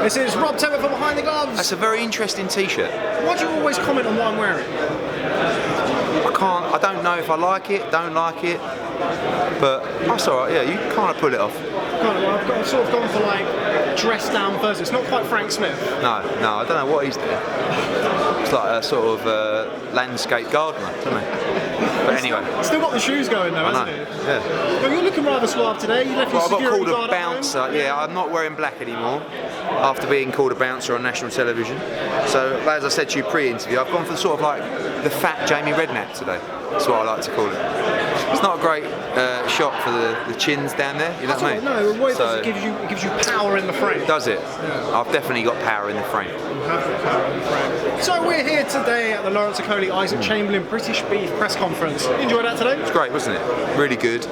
This is Rob Tebbutt from Behind the Gloves. That's a very interesting t-shirt. Why do you always comment on what I'm wearing? I don't know if I like it, don't like it, but that's alright, yeah, you kind of pull it off. I've sort of gone for like dress down version. It's not quite Frank Smith. No, I don't know what he's doing. It's like a sort of landscape gardener, isn't it? But anyway. Still got the shoes going though, hasn't it? Yeah. Well, you're looking rather suave today. You left your security I got called guard a bouncer. Yeah, I'm not wearing black anymore after being called a bouncer on national television. So, as I said to you pre-interview, I've gone for sort of like the fat Jamie Redknapp today. That's what I like to call it. It's not a great shot for the chins down there, you know what I mean? No, what it does, it gives you power in the frame. Does it? Yeah. I've definitely got power in the frame. You have got power in the frame. So we're here today at the Lawrence Okolie-Chamberlain British Beef Press Conference. You enjoyed that today? It was great, wasn't it? Really good.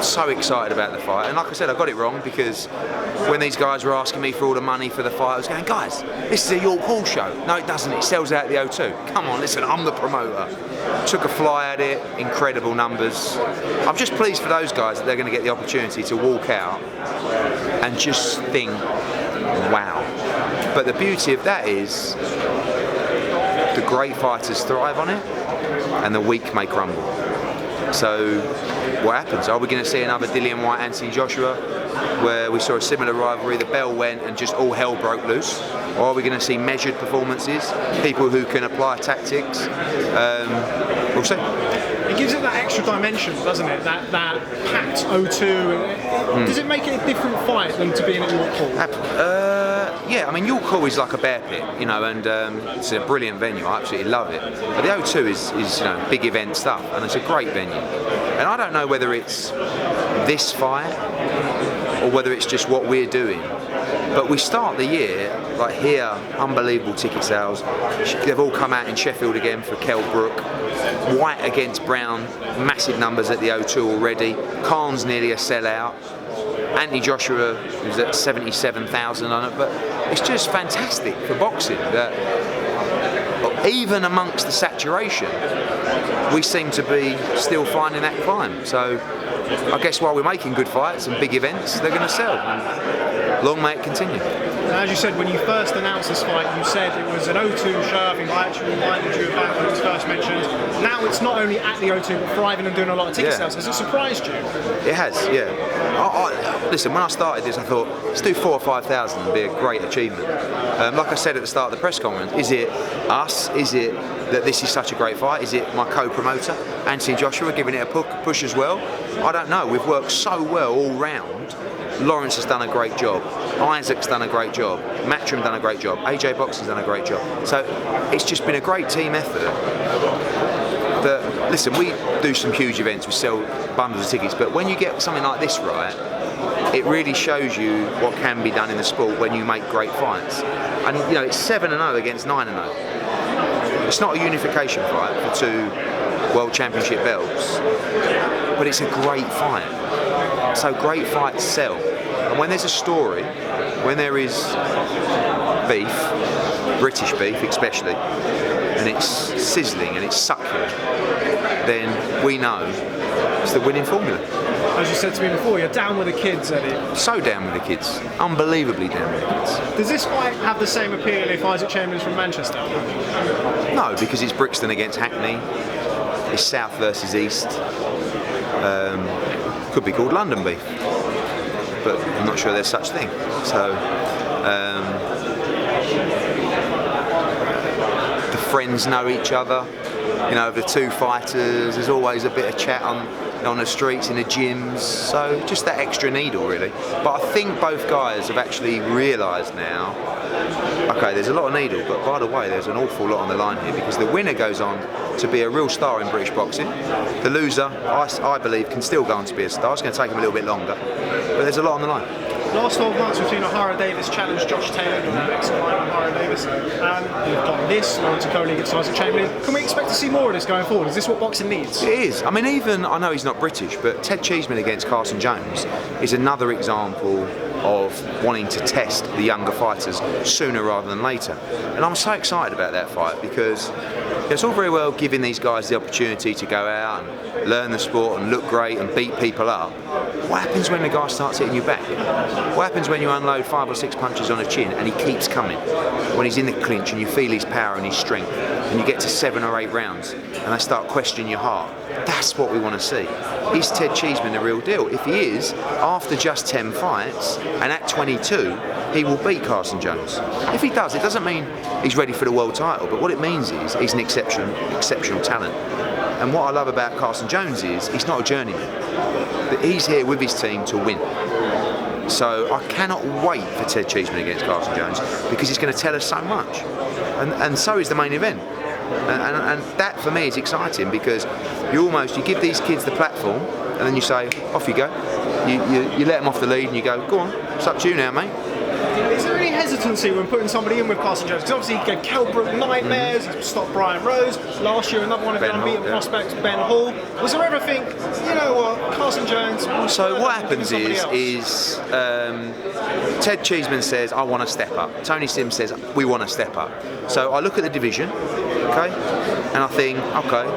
So excited about the fight. And like I said, I got it wrong because when these guys were asking me for all the money for the fight, I was going, guys, this is a York Hall show. No, it doesn't. It sells out the O2. Come on, listen, I'm the promoter. Took a fly at it, incredible numbers. I'm just pleased for those guys that they're going to get the opportunity to walk out and just think, wow. But the beauty of that is the great fighters thrive on it and the weak may crumble. So what happens? Are we going to see another Dillian Whyte, Anthony Joshua, where we saw a similar rivalry, the bell went and just all hell broke loose? Or are we going to see measured performances, people who can apply tactics? We'll see. It gives it that extra dimension, doesn't it? That packed O2. Does it make it a different fight than to being at York Hall? Yeah, I mean York Hall is like a bear pit, you know, and it's a brilliant venue. I absolutely love it. But the O2 is you know, big event stuff, and it's a great venue. And I don't know whether it's this fight or whether it's just what we're doing. But we start the year, like here, unbelievable ticket sales. They've all come out in Sheffield again for Kell Brook. White against Brown, massive numbers at the O2 already. Khan's nearly a sellout. Anthony Joshua was at 77,000 on it, but it's just fantastic for boxing that even amongst the saturation, we seem to be still finding that climb. So I guess while we're making good fights and big events, they're going to sell. And long may it continue. As you said, when you first announced this fight, you said it was an O2 show. I think I actually reminded you of that when it was first mentioned. Now it's not only at the O2, but thriving and doing a lot of ticket sales. Has it surprised you? It has, yeah. Listen, when I started this, I thought, let's do 4,000 or 5,000 and be a great achievement. Like I said at the start of the press conference, is it us? Is it that this is such a great fight? Is it my co-promoter, Anthony Joshua, giving it a push as well? I don't know. We've worked so well all round. Lawrence has done a great job. Isaac's done a great job. Matchroom done a great job. AJ Boxing's done a great job. So it's just been a great team effort. That, listen, we do some huge events, we sell bundles of tickets, but when you get something like this right, it really shows you what can be done in the sport when you make great fights. And you know, it's 7-0 against 9-0. It's not a unification fight for two World Championship belts, but it's a great fight. So great fights sell. And when there's a story, when there is beef, British beef especially, and it's sizzling and it's succulent, then we know it's the winning formula. As you said to me before, you're down with the kids, Eddie. So down with the kids. Unbelievably down with the kids. Does this fight have the same appeal if Isaac Chamberlain's from Manchester? No, because it's Brixton against Hackney. It's South versus East. Could be called London beef, but I'm not sure there's such thing. So the friends know each other. You know, the two fighters. There's always a bit of chat on the streets, in the gyms. So just that extra needle, really. But I think both guys have actually realised now. Okay, there's a lot of needle, but by the way, there's an awful lot on the line here because the winner goes on to be a real star in British boxing. The loser, I believe, can still go on to be a star. It's going to take him a little bit longer, but there's a lot on the line. Last 12 months, we've seen O'Hara Davis challenge Josh Taylor, the next fight O'Hara Davis. You've got this, Lawrence Okolie against Isaac Chamberlain. Can we expect to see more of this going forward? Is this what boxing needs? It is. I mean, even, I know he's not British, but Ted Cheeseman against Carson Jones is another example of wanting to test the younger fighters sooner rather than later. And I'm so excited about that fight because it's all very well giving these guys the opportunity to go out and learn the sport and look great and beat people up. What happens when the guy starts hitting you back? What happens when you unload 5 or 6 punches on a chin and he keeps coming? When he's in the clinch and you feel his power and his strength, and you get to 7 or 8 rounds and they start questioning your heart. That's what we want to see. Is Ted Cheeseman the real deal? If he is, after just 10 fights and at 22, he will beat Carson Jones. If he does, it doesn't mean he's ready for the world title, but what it means is he's an exceptional talent. And what I love about Carson Jones is he's not a journeyman. He's here with his team to win. So I cannot wait for Ted Cheeseman against Carson Jones because he's going to tell us so much. And so is the main event. And that for me is exciting because you give these kids the platform and then you say, off you go. You let them off the lead and you go, go on, it's up to you now, mate. Is there any hesitancy when putting somebody in with Carson Jones? Because obviously he gave Kelbrook nightmares, he stopped Brian Rose, last year another one of the unbeaten prospects, Ben Hall. Was there ever think, you know what, Carson Jones... So what happens is Ted Cheeseman says, I want to step up. Tony Sims says, we want to step up. So I look at the division, okay, and I think, okay,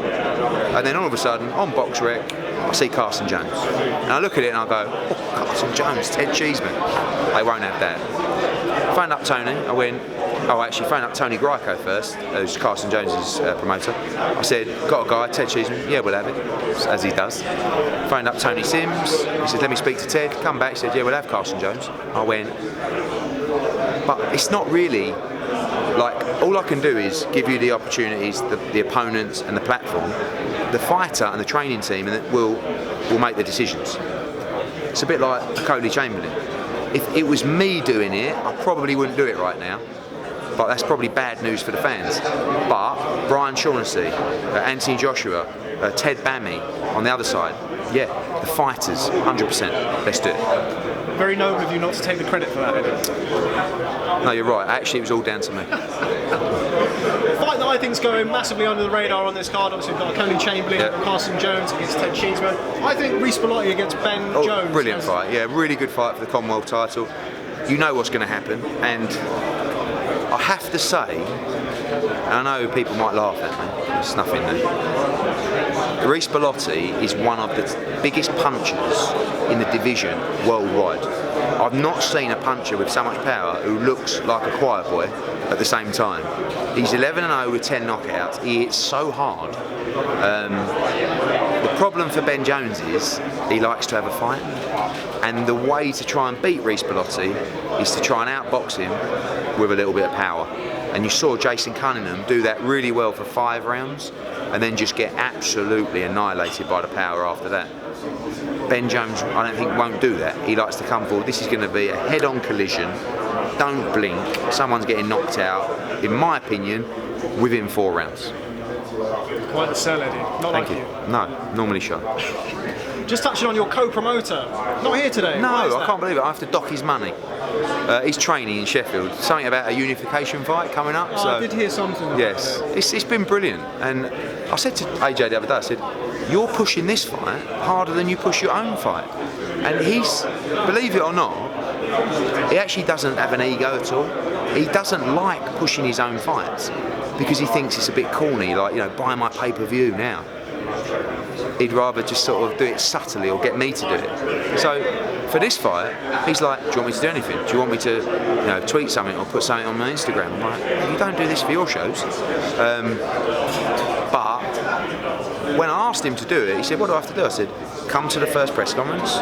and then all of a sudden, on BoxRec, I see Carson Jones. And I look at it and I go, oh, Carson Jones, Ted Cheeseman. They won't have that. Phoned up Tony, phoned up Tony Greco first, who's Carson Jones' promoter. I said, got a guy, Ted Cheeseman, yeah, we'll have it, as he does. Phoned up Tony Sims, he said, let me speak to Ted, come back, he said, yeah, we'll have Carson Jones. I went, but it's not really, like, all I can do is give you the opportunities, the opponents and the platform. The fighter and the training team will make the decisions. It's a bit like Okolie-Chamberlain. If it was me doing it, I probably wouldn't do it right now. But that's probably bad news for the fans. But Brian Shaughnessy, Anthony Joshua, Ted Bammy on the other side, yeah, the fighters, 100%. Let's do it. Very noble of you not to take the credit for that, Eddie. No, you're right. Actually, it was all down to me. Fight that I think is going massively under the radar on this card. Obviously, we've got Okolie-Chamberlain, Carson Jones against Ted Cheeseman. I think Reece Bellotti against Ben Jones. Brilliant fight. Yeah, really good fight for the Commonwealth title. You know what's going to happen, and I have to say, and I know people might laugh at me. There's nothing there. Reece Bellotti is one of the biggest punchers in the division worldwide. I've not seen a puncher with so much power who looks like a quiet boy at the same time. He's 11-0 with 10 knockouts. He hits so hard. The problem for Ben Jones is he likes to have a fight, and the way to try and beat Reece Bellotti is to try and outbox him with a little bit of power. And you saw Jason Cunningham do that really well for 5 rounds and then just get absolutely annihilated by the power after that. Ben Jones, I don't think, won't do that. He likes to come forward. This is going to be a head-on collision. Don't blink. Someone's getting knocked out, in my opinion, within 4 rounds. Quite the sell, Eddie. Not Thank like you. No, normally shy. Just touching on your co-promoter. Not here today. No, I can't believe it. I have to dock his money. He's training in Sheffield. Something about a unification fight coming up. Oh, so I did hear something. Yes, it's been brilliant. And I said to AJ the other day, I said, you're pushing this fight harder than you push your own fight. And he's, believe it or not, he actually doesn't have an ego at all. He doesn't like pushing his own fights because he thinks it's a bit corny, like, you know, buy my pay-per-view now. He'd rather just sort of do it subtly or get me to do it. So for this fight, he's like, do you want me to do anything? Do you want me to, you know, tweet something or put something on my Instagram? I'm like, you don't do this for your shows. But when I asked him to do it, he said, what do I have to do? I said, come to the first press conference,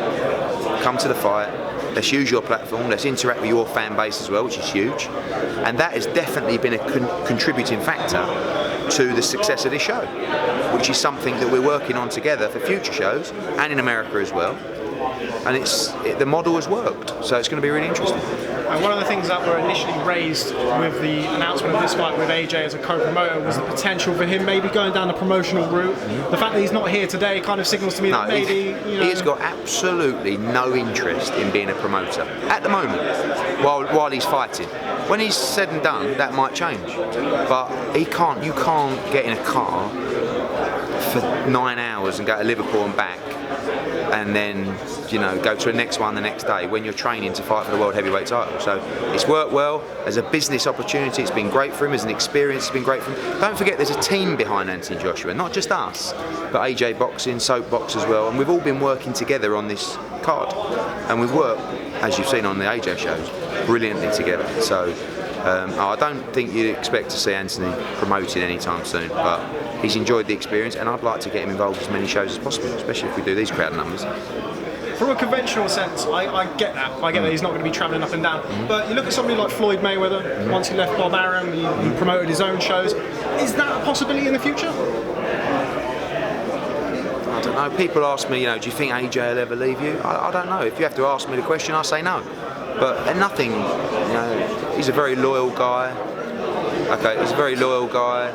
come to the fight, let's use your platform, let's interact with your fan base as well, which is huge. And that has definitely been a contributing factor to the success of this show, which is something that we're working on together for future shows and in America as well. And the model has worked, so it's going to be really interesting. And one of the things that were initially raised with the announcement of this fight with AJ as a co-promoter was the potential for him maybe going down the promotional route. The fact that he's not here today kind of signals to me that maybe, you know... He's got absolutely no interest in being a promoter at the moment, while he's fighting. When he's said and done, that might change. But you can't get in a car for 9 hours and go to Liverpool and back and then go to the next one the next day when you're training to fight for the world heavyweight title. So it's worked well as a business opportunity. It's been great for him as an experience. It's been great for him. Don't forget, there's a team behind Anthony Joshua, not just us, but AJ Boxing, Soapbox as well, and we've all been working together on this card, and we've worked, as you've seen on the AJ shows, brilliantly together. So I don't think you'd expect to see Anthony promoted anytime soon, but he's enjoyed the experience, and I'd like to get him involved in as many shows as possible, especially if we do these crowd numbers. From a conventional sense, I get that. I get that he's not going to be travelling up and down. But you look at somebody like Floyd Mayweather, once he left Bob Arum, he promoted his own shows. Is that a possibility in the future? I don't know. People ask me, do you think AJ will ever leave you? I don't know. If you have to ask me the question, I say no. But nothing, he's a very loyal guy. Okay, he's a very loyal guy.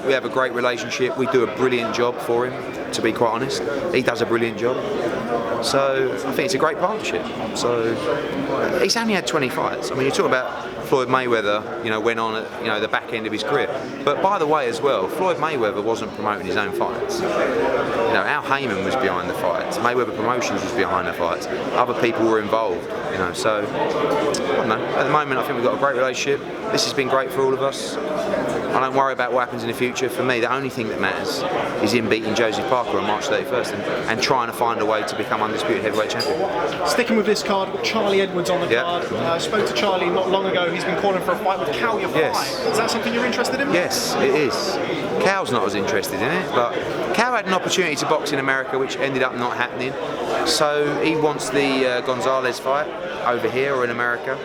We have a great relationship. We do a brilliant job for him, to be quite honest. He does a brilliant job. So I think it's a great partnership. So he's only had 20 fights. I mean, you talk about Floyd Mayweather, went on at the back end of his career. But by the way, as well, Floyd Mayweather wasn't promoting his own fights. Al Heyman was behind the fights. Mayweather Promotions was behind the fights. Other people were involved. So I don't know. At the moment, I think we've got a great relationship. This has been great for all of us. I don't worry about what happens in the future. For me, the only thing that matters is him beating Joseph Parker on March 31st and trying to find a way to become undisputed heavyweight champion. Sticking with this card, with Charlie Edwards on the card. I spoke to Charlie not long ago. He's been calling for a fight with Cal Yafai. Yes. Is that something you're interested in? Yes, it is. Cal's not as interested in it, but Cal had an opportunity to box in America, which ended up not happening. So he wants the Gonzalez fight over here or in America.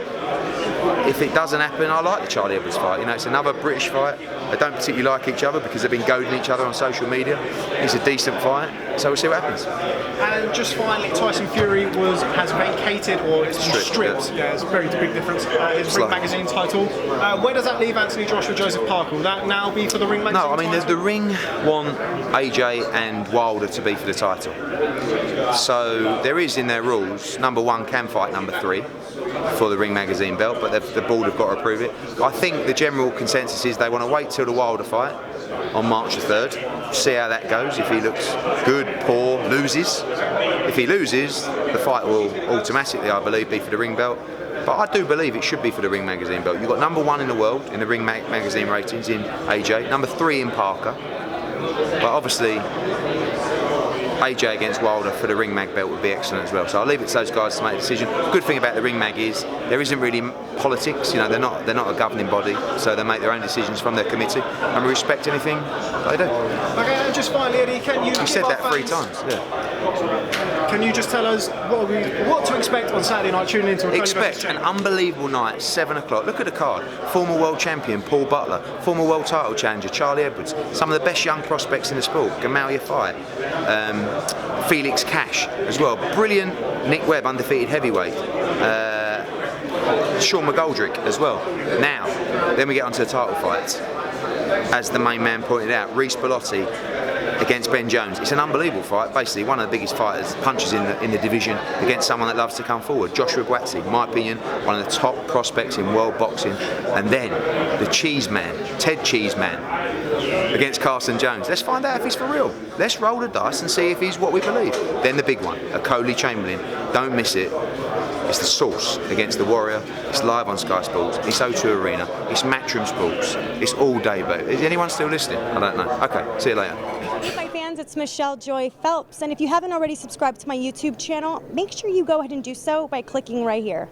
If it doesn't happen, I like the Charlie Edwards fight. It's another British fight. They don't particularly like each other because they've been goading each other on social media. It's a decent fight, so we'll see what happens. And just finally, Tyson Fury has vacated, or it's stripped. Yeah, it's a very big difference. His Ring Magazine title. Where does that leave Anthony Joshua, Joseph Parker? Will that now be for the Ring Magazine? No, I mean the Ring want AJ and Wilder to be for the title. So there is in their rules, number 1 can fight number 3 for the Ring Magazine belt, but the board have got to approve it. I think the general consensus is they want to wait till the Wilder fight on March the 3rd, see how that goes. If he looks good, poor, loses. If he loses, the fight will automatically, I believe, be for the ring belt. But I do believe it should be for the Ring Magazine belt. You've got number 1 in the world in the Ring Magazine ratings in AJ, number 3 in Parker. But obviously, AJ against Wilder for the Ring Mag belt would be excellent as well. So I'll leave it to those guys to make a decision. Good thing about the Ring Mag is there isn't really politics. They're not a governing body, so they make their own decisions from their committee, and we respect anything they do. Okay, and just finally, Eddie, can you? You said that 3 times. Yeah. Can you just tell us what to expect on Saturday night? Tuning into expect an unbelievable night, 7 o'clock. Look at the card. Former world champion Paul Butler, former world title challenger Charlie Edwards, some of the best young prospects in the sport, Gamal Yafai, Felix Cash as well. Brilliant Nick Webb, undefeated heavyweight. Sean McGoldrick as well. Now, then we get onto the title fights. As the main man pointed out, Reece Bellotti against Ben Jones. It's an unbelievable fight. Basically, one of the biggest fighters, punches in the division against someone that loves to come forward. Joshua Buatsi, in my opinion, one of the top prospects in world boxing. And then the Cheese Man, Ted Cheese Man, against Carson Jones. Let's find out if he's for real. Let's roll the dice and see if he's what we believe. Then the big one, Okolie-Chamberlain. Don't miss it. It's the Source against the Warrior. It's live on Sky Sports. It's O2 Arena. It's Matchroom Sports. It's all day, babe. Is anyone still listening? I don't know. Okay, see you later. Hey, my fans, it's Michelle Joy Phelps, and if you haven't already subscribed to my YouTube channel, make sure you go ahead and do so by clicking right here.